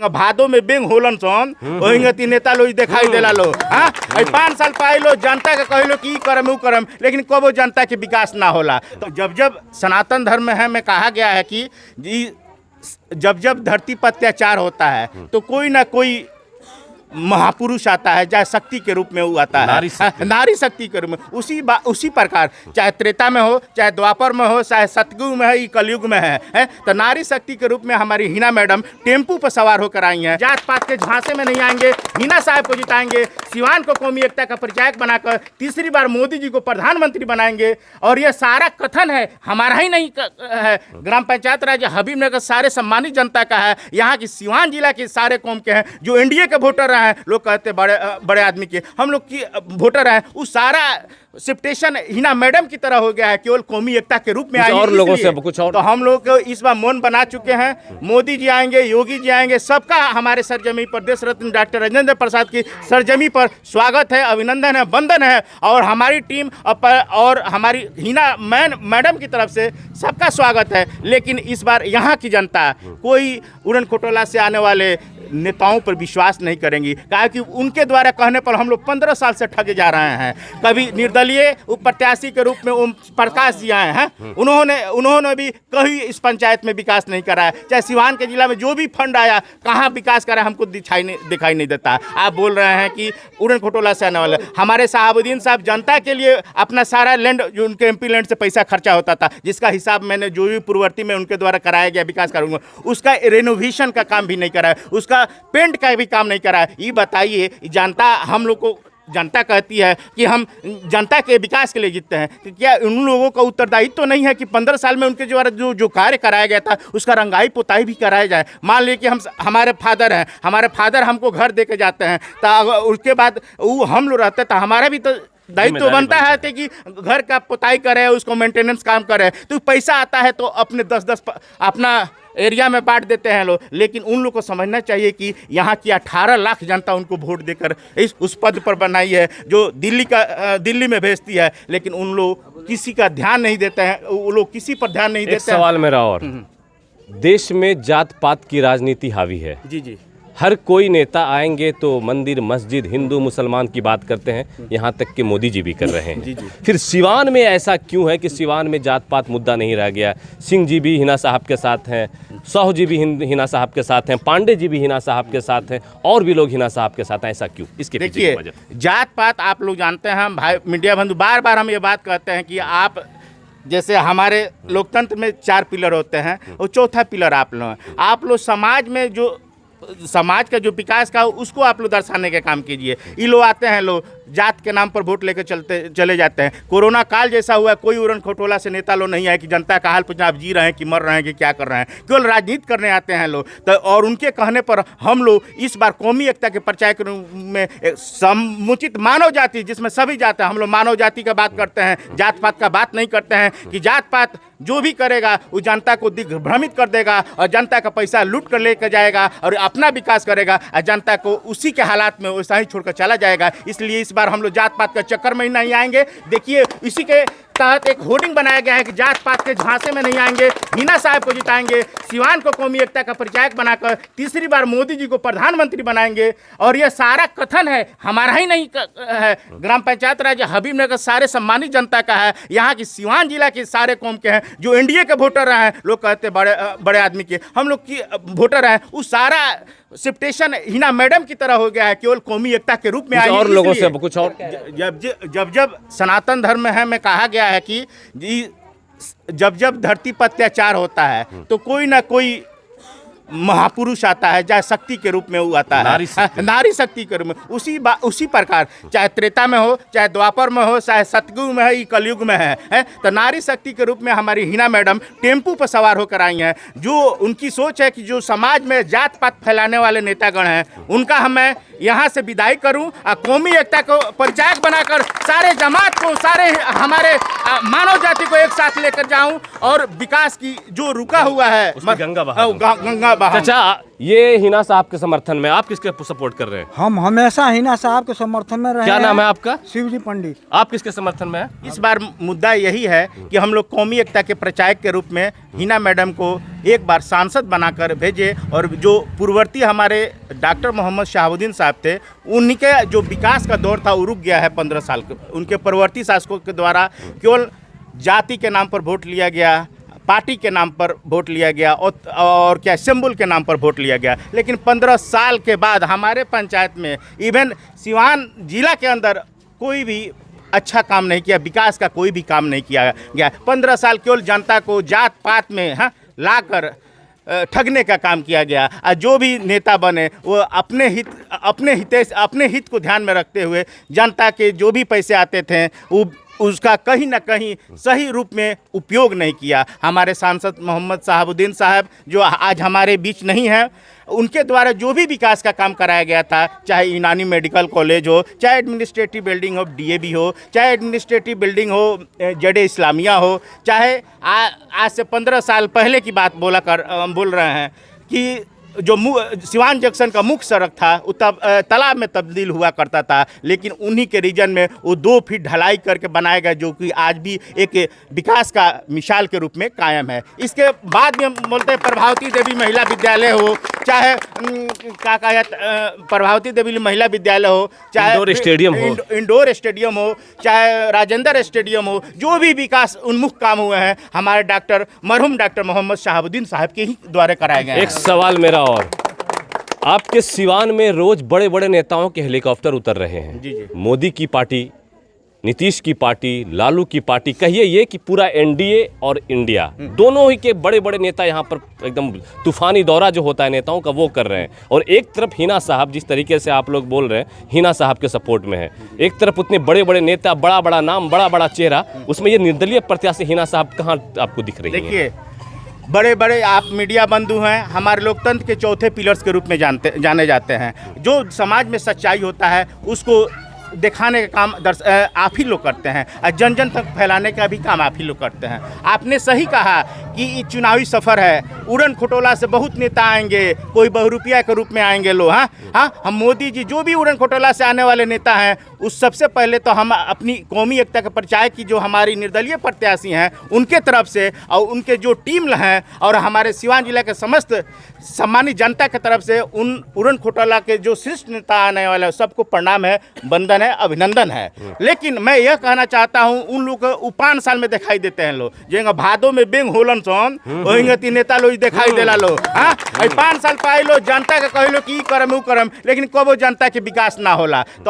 भादो में बेंग होलन सन ओहिंगे ती नेता लोग दिखाई देला लो। हाँ 5 साल पहले जनता के कहलो कि करम उ करम, लेकिन कबो जनता के विकास ना होला। तो जब जब सनातन धर्म में कहा गया है कि जब जब धरती पर अत्याचार होता है तो कोई ना कोई महापुरुष आता है, चाहे शक्ति के रूप में वो आता है, नारी शक्ति के रूप में। उसी प्रकार चाहे त्रेता में हो, चाहे द्वापर में हो, चाहे सतयुग में है, कलयुग में है तो नारी शक्ति के रूप में हमारी हिना मैडम टेम्पू पर सवार होकर आई हैं। जात पात के झांसे में नहीं आएंगे, हिना साहब को जिताएंगे, सिवान को कौमी एकता का परिचायक बनाकर तीसरी बार मोदी जी को प्रधानमंत्री बनाएंगे। और यह सारा कथन है हमारा ही नहीं है, ग्राम पंचायत राज हबीबनगर सारे सम्मानित जनता का है, यहाँ की सिवान जिला के सारे कौम के हैं जो एनडीए के वोटर हैं। लोग कहते बड़े आदमी के, हम लोग की वोटर हैं, उस सारा शिफ्टेशन हिना मैडम की तरह हो गया है, केवल कौमी एकता के रूप में आई और लोगों से कुछ और। तो हम लोग इस बार मौन बना चुके हैं, मोदी जी आएंगे, योगी जी आएंगे, सबका हमारे सरजमी पर देश रत्न डॉक्टर राजेंद्र प्रसाद की सरजमी पर स्वागत है, अभिनंदन है, वंदन है। और हमारी टीम और हमारी हिना मैडम की तरफ से सबका स्वागत है। लेकिन इस बार यहाँ की जनता कोई उड़न खटोला से आने वाले नेताओं पर विश्वास नहीं करेंगी, क्योंकि उनके द्वारा कहने पर हम लोग 15 साल से ठगे जा रहे हैं। कभी निर्दलीय प्रत्याशी के रूप में ओम प्रकाश जी आए हैं, उन्होंने भी कहीं इस पंचायत में विकास नहीं कराया। चाहे सिवान के जिला में जो भी फंड आया कहाँ विकास करा हमको दिखाई नहीं देता। आप बोल रहे हैं कि उड़न खटोला से आने वाले, हमारे साहबुद्दीन साहब जनता के लिए अपना सारा लैंड जो उनके एमपी लैंड से पैसा खर्चा होता था, जिसका हिसाब मैंने जो भी पूर्ववर्ती में उनके द्वारा कराया गया विकास करूँगा, उसका रेनोवेशन का काम भी नहीं कराया, उसका पेंट का भी काम नहीं करा है। ये बताइए, जनता हम लोग को जनता कहती है कि हम जनता के विकास के लिए जीतते हैं, तो क्या उन लोगों का उत्तरदायित्व तो नहीं है कि 15 साल में उनके द्वारा जो कार्य कराया गया था उसका रंगाई पुताई भी कराया जाए। मान लीजिए कि हमारे फादर हैं, हमारे फादर हमको घर दे के जाते हैं, तो उसके बाद वो हम लोग रहते तो हमारा भी तो दायित्व बनता है कि घर का पुताई करे, उसको मेंटेनेंस काम करे। तो पैसा आता है तो अपने 10-10 अपना एरिया में बांट देते हैं लोग। लेकिन उन लोग को समझना चाहिए कि यहाँ की 18 लाख जनता उनको वोट देकर उस पद पर बनाई है जो दिल्ली में भेजती है, लेकिन उन लोग किसी का ध्यान नहीं देते हैं, वो लोग किसी पर ध्यान नहीं देते हैं। सवाल मेरा और, देश में जात पात की राजनीति हावी है। जी हर कोई नेता आएंगे तो मंदिर मस्जिद हिंदू मुसलमान की बात करते हैं, यहाँ तक कि मोदी जी भी कर रहे हैं। जी। फिर सिवान में ऐसा क्यों है कि सिवान में जात पात मुद्दा नहीं रह गया? सिंह जी भी हिना साहब के साथ हैं, साहू जी भी हिना साहब के साथ हैं, पांडे जी भी हिना साहब के साथ हैं, और भी लोग हिना साहब के साथ हैं। ऐसा क्यों? इसके देखिए, जात पात आप लोग जानते हैं, भाई मीडिया बंधु बार बार हम ये बात कहते हैं कि आप जैसे हमारे लोकतंत्र में 4 पिलर होते हैं और चौथा पिलर आप लोग समाज में जो समाज का जो विकास का उसको आप लोग दर्शाने का काम कीजिए। ये लोग आते हैं, लोग जात के नाम पर वोट लेकर चले जाते हैं। कोरोना काल जैसा हुआ, कोई उड़न खटोला से नेता लोग नहीं आए कि जनता का हाल पूछना आप जी रहे हैं कि मर रहे हैं कि क्या कर रहे हैं, केवल राजनीति करने आते हैं लोग। तो और उनके कहने पर हम लोग इस बार कौमी एकता के परिचायक में समुचित मानव जाति, जिसमें सभी जाते हैं, हम लोग मानव जाति का बात करते हैं, जात पात का बात नहीं करते हैं कि जात पात जो भी करेगा वो जनता को दिग्भ्रमित कर देगा और जनता का पैसा लूट कर लेकर जाएगा और अपना विकास करेगा और जनता को उसी के हालात में वैसा ही छोड़कर चला जाएगा। इसलिए इस बार हम लोग जात पात का चक्कर में ही नहीं आएंगे। देखिए, इसी के तहत एक होर्डिंग बनाया गया है कि जात पात के झांसे में नहीं आएंगे, हिना साहब को जिताएंगे, सिवान को कौमी एकता का परिचायक बनाकर तीसरी बार मोदी जी को प्रधानमंत्री बनाएंगे। और यह सारा कथन है हमारा ही नहीं है, ग्राम पंचायत राज हबीबनगर सारे सम्मानित जनता का है, यहाँ की सिवान जिला के सारे कौम के हैं जो एनडीए के वोटर हैं। लोग कहते बड़े आदमी के, हम लोग की वोटर हैं, उस सारा शिफ्टेशन हिना मैडम की तरह हो गया है, केवल कौमी एकता के रूप में आई और लोगों से कुछ और। जब सनातन धर्म में कहा गया है कि जब धरती पर अत्याचार होता है तो कोई ना कोई महापुरुष आता है, चाहे शक्ति के रूप में वो आता है, नारी शक्ति के रूप में। उसी प्रकार चाहे त्रेता में हो, चाहे द्वापर में हो, चाहे सतयुग में है, कलयुग में है तो नारी शक्ति के रूप में हमारी हिना मैडम टेम्पू पर सवार होकर आई हैं। जो उनकी सोच है कि जो समाज में जात पात फैलाने वाले नेतागण हैं उनका हमें यहाँ से विदाई करूं और कौमी एकता को परिचायक बनाकर सारे जमात को, सारे हमारे मानव जाति को एक साथ लेकर जाऊं और विकास की जो रुका हुआ है गंगा अब हम चाचा, ये हिना साहब के समर्थन में आप किसके सपोर्ट कर रहे हैं? हम हमेशा हिना साहब के समर्थन में रहे क्या हैं। नाम है आपका? शिवजी पंडित। आप किसके समर्थन में हैं? इस बार मुद्दा यही है कि हम लोग कौमी एकता के प्रचारक के रूप में हिना मैडम को एक बार सांसद बनाकर भेजे, और जो पूर्ववर्ती हमारे डॉक्टर मोहम्मद शहाबुद्दीन साहब थे, उन्हीं के जो विकास का दौर था वो रुक गया है 15 साल के। उनके पूर्ववर्ती शासकों के द्वारा केवल जाति के नाम पर वोट लिया गया, पार्टी के नाम पर वोट लिया गया, और क्या सिंबल के नाम पर वोट लिया गया। लेकिन 15 साल के बाद हमारे पंचायत में, इवन सिवान जिला के अंदर कोई भी अच्छा काम नहीं किया, विकास का कोई भी काम नहीं किया गया। 15 साल केवल जनता को जात पात में लाकर ठगने का काम किया गया। और जो भी नेता बने वो अपने हित को ध्यान में रखते हुए जनता के जो भी पैसे आते थे वो उसका कहीं ना कहीं सही रूप में उपयोग नहीं किया। हमारे सांसद मोहम्मद शहाबुद्दीन साहब जो आज हमारे बीच नहीं हैं, उनके द्वारा जो भी विकास का काम कराया गया था, चाहे यूनानी मेडिकल कॉलेज हो, चाहे एडमिनिस्ट्रेटिव बिल्डिंग हो DAV हो, चाहे एडमिनिस्ट्रेटिव बिल्डिंग हो जड़े इस्लामिया हो, चाहे आज से 15 साल पहले की बात बोल रहे हैं कि जो सिवान जंक्शन का मुख्य सड़क था वो तब तालाब में तब्दील हुआ करता था, लेकिन उन्हीं के रीजन में वो 2 फीट ढलाई करके बनाया गया, जो कि आज भी एक विकास का मिसाल के रूप में कायम है। इसके बाद में हम बोलते हैं प्रभावती देवी महिला विद्यालय हो, चाहे प्रभावती देवी महिला विद्यालय हो, चाहे इंडोर स्टेडियम हो, चाहे राजेंद्र स्टेडियम हो, जो भी विकास उन्मुख काम हुए हैं हमारे मरहूम डॉक्टर मोहम्मद शहाबुद्दीन साहब के ही द्वारा कराए गए हैं। एक सवाल मेरा और, आपके सिवान में रोज बड़े बड़े नेताओं के हेलीकॉप्टर उतर रहे हैं। जी। मोदी की पार्टी, नीतीश की पार्टी, लालू की पार्टी, कहिए ये कि पूरा NDA और इंडिया दोनों ही के बड़े बड़े नेता यहाँ पर एकदम तूफानी दौरा जो होता है नेताओं का वो कर रहे हैं। और एक तरफ हिना साहब, जिस तरीके से आप लोग बोल रहे हैं, हिना साहब के सपोर्ट में है। एक तरफ उतने बड़े बड़े नेता, बड़ा बड़ा नाम, बड़ा बड़ा चेहरा, उसमें ये निर्दलीय प्रत्याशी हिना साहब कहाँ आपको दिख रही है? देखिए, बड़े बड़े आप मीडिया बंधु हैं, हमारे लोकतंत्र के चौथे पिलर्स के रूप में जाने जाते हैं। जो समाज में सच्चाई होता है उसको दिखाने का काम आप ही लोग करते हैं, और जन जन तक फैलाने का भी काम आप ही लोग करते हैं। आपने सही कहा कि ये चुनावी सफ़र है, उड़न खटोला से बहुत नेता आएंगे, कोई बहुरुपया के रूप में आएंगे लोग। हम मोदी जी जो भी उड़न खटोला से आने वाले नेता हैं, उस सबसे पहले तो हम अपनी कौमी एकता के प्रचार की जो हमारी निर्दलीय प्रत्याशी हैं उनके तरफ से, और उनके जो टीम हैं, और हमारे सिवान जिला के समस्त सम्मानित जनता की तरफ से उन उड़न खटोला के जो शीर्ष नेता आने वाले सबको प्रणाम है, वंदन है, अभिनंदन है। लेकिन मैं यह कहना चाहता हूँ, उन लोग को 5 साल में दिखाई देते हैं लोग, जो भादो में बेंग होलन सोन वही 3 नेता लोग दिखाई देला लो। 5 साल पाए लो जनता के कह लो कि करम उ करम, लेकिन कबो जनता के विकास ना होला। तो